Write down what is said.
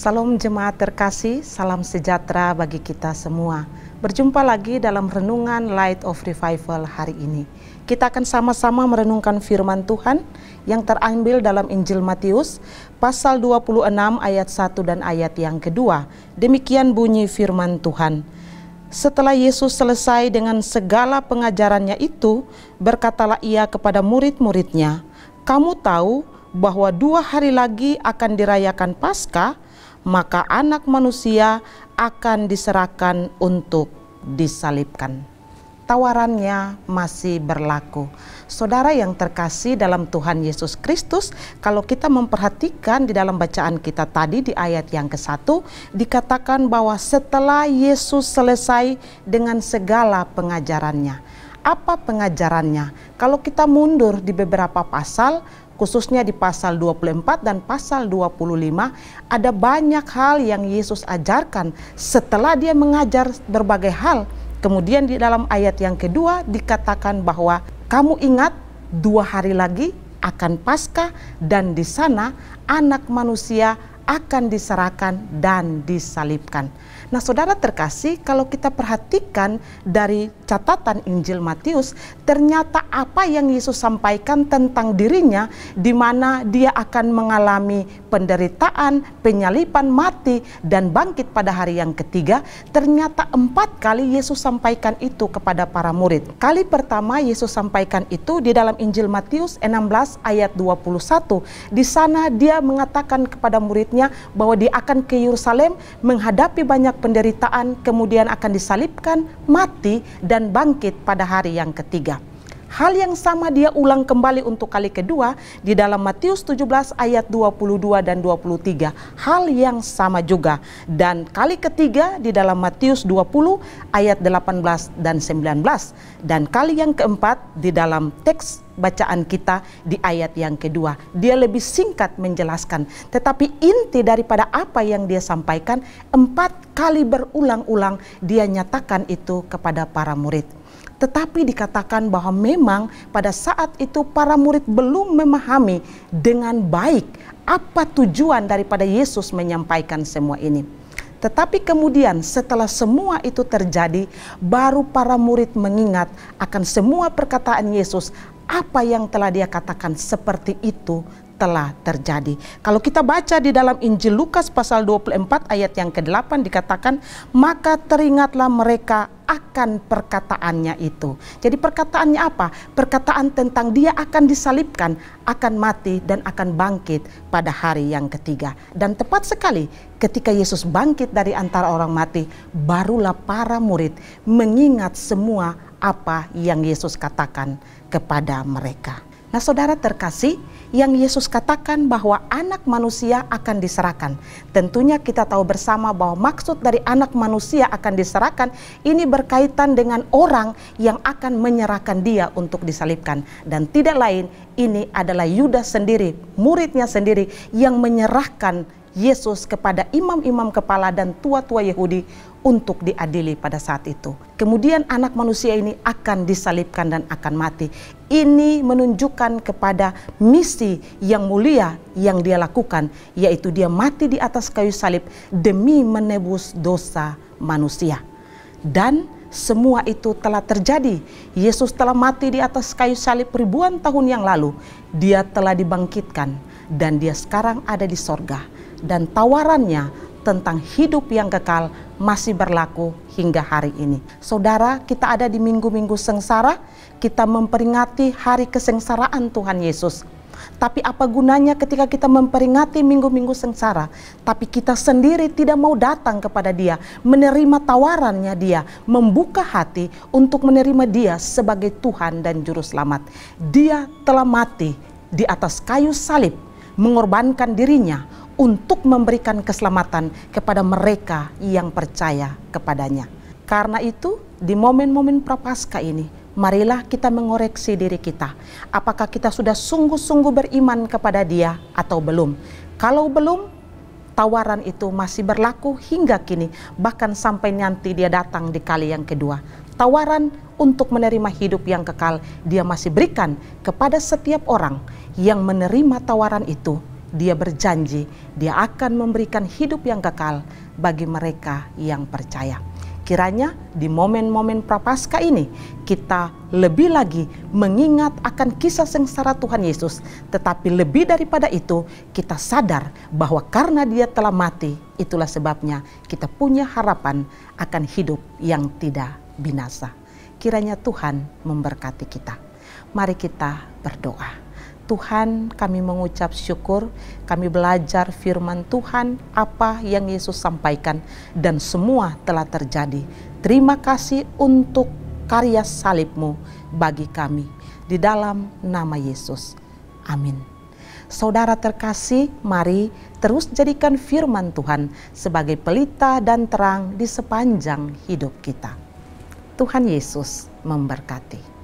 Salam jemaat terkasih, salam sejahtera bagi kita semua. Berjumpa lagi dalam renungan Light of Revival hari ini. Kita akan sama-sama merenungkan firman Tuhan yang terambil dalam Injil Matius pasal 26 ayat 1 dan ayat yang kedua. Demikian bunyi firman Tuhan. Setelah Yesus selesai dengan segala pengajarannya itu, berkatalah ia kepada murid-muridnya, "Kamu tahu bahwa 2 hari lagi akan dirayakan Paskah, maka Anak Manusia akan diserahkan untuk disalibkan." Tawarannya masih berlaku. Saudara yang terkasih dalam Tuhan Yesus Kristus, kalau kita memperhatikan di dalam bacaan kita tadi di ayat yang ke-1, dikatakan bahwa setelah Yesus selesai dengan segala pengajarannya. Apa pengajarannya? Kalau kita mundur di beberapa pasal, khususnya di pasal 24 dan pasal 25, ada banyak hal yang Yesus ajarkan setelah dia mengajar berbagai hal. Kemudian di dalam ayat yang kedua dikatakan bahwa kamu ingat 2 hari lagi akan Paskah dan di sana Anak Manusia akan diserahkan dan disalibkan. Nah, saudara terkasih, kalau kita perhatikan dari catatan Injil Matius, ternyata apa yang Yesus sampaikan tentang dirinya, di mana dia akan mengalami penderitaan, penyaliban, mati, dan bangkit pada hari yang ketiga, ternyata 4 kali Yesus sampaikan itu kepada para murid. Kali pertama Yesus sampaikan itu di dalam Injil Matius 16 ayat 21. Di sana dia mengatakan kepada muridnya bahwa dia akan ke Yerusalem menghadapi banyak penderitaan, kemudian akan disalibkan, mati, dan bangkit pada hari yang ketiga. Hal yang sama dia ulang kembali untuk kali kedua di dalam Matius 17 ayat 22 dan 23. Hal yang sama juga. Dan kali ketiga di dalam Matius 20 ayat 18 dan 19. Dan kali yang keempat di dalam teks bacaan kita di ayat yang kedua. Dia lebih singkat menjelaskan, tetapi inti daripada apa yang dia sampaikan, 4 kali berulang-ulang dia nyatakan itu kepada para murid. Tetapi dikatakan bahwa memang pada saat itu para murid belum memahami dengan baik apa tujuan daripada Yesus menyampaikan semua ini. Tetapi kemudian setelah semua itu terjadi, baru para murid mengingat akan semua perkataan Yesus, apa yang telah dia katakan seperti itu telah terjadi. Kalau kita baca di dalam Injil Lukas pasal 24 ayat yang ke-8 dikatakan, maka teringatlah mereka akan perkataannya itu. Jadi perkataannya apa? Perkataan tentang dia akan disalibkan, akan mati, dan akan bangkit pada hari yang ketiga. Dan tepat sekali ketika Yesus bangkit dari antara orang mati, barulah para murid mengingat semua apa yang Yesus katakan kepada mereka. Nah, saudara terkasih, yang Yesus katakan bahwa Anak Manusia akan diserahkan. Tentunya kita tahu bersama bahwa maksud dari Anak Manusia akan diserahkan ini berkaitan dengan orang yang akan menyerahkan dia untuk disalibkan. Dan tidak lain, ini adalah Yudas sendiri, muridnya sendiri yang menyerahkan Yesus kepada imam-imam kepala dan tua-tua Yahudi untuk diadili pada saat itu. Kemudian Anak Manusia ini akan disalibkan dan akan mati. Ini menunjukkan kepada misi yang mulia yang dia lakukan, yaitu dia mati di atas kayu salib demi menebus dosa manusia. Dan semua itu telah terjadi. Yesus telah mati di atas kayu salib ribuan tahun yang lalu. Dia telah dibangkitkan dan dia sekarang ada di sorga. Dan tawarannya tentang hidup yang kekal masih berlaku hingga hari ini. Saudara, kita ada di minggu-minggu sengsara, kita memperingati hari kesengsaraan Tuhan Yesus. Tapi apa gunanya ketika kita memperingati minggu-minggu sengsara, tapi kita sendiri tidak mau datang kepada dia, menerima tawarannya dia, membuka hati untuk menerima dia sebagai Tuhan dan Juru Selamat. Dia telah mati di atas kayu salib, mengorbankan dirinya untuk memberikan keselamatan kepada mereka yang percaya kepadanya. Karena itu, di momen-momen Prapaskah ini, marilah kita mengoreksi diri kita. Apakah kita sudah sungguh-sungguh beriman kepada dia atau belum? Kalau belum, tawaran itu masih berlaku hingga kini, bahkan sampai nanti dia datang di kali yang kedua. Tawaran untuk menerima hidup yang kekal dia masih berikan kepada setiap orang yang menerima tawaran itu, Dia berjanji Dia akan memberikan hidup yang kekal bagi mereka yang percaya. Kiranya di momen-momen Prapaskah ini kita lebih lagi mengingat akan kisah sengsara Tuhan Yesus. Tetapi lebih daripada itu, kita sadar bahwa karena Dia telah mati, itulah sebabnya kita punya harapan akan hidup yang tidak binasa. Kiranya Tuhan memberkati kita. Mari kita berdoa. Tuhan, kami mengucap syukur, kami belajar firman Tuhan, apa yang Yesus sampaikan, dan semua telah terjadi. Terima kasih untuk karya salib-Mu bagi kami. Di dalam nama Yesus. Amin. Saudara terkasih, mari terus jadikan firman Tuhan sebagai pelita dan terang di sepanjang hidup kita. Tuhan Yesus memberkati.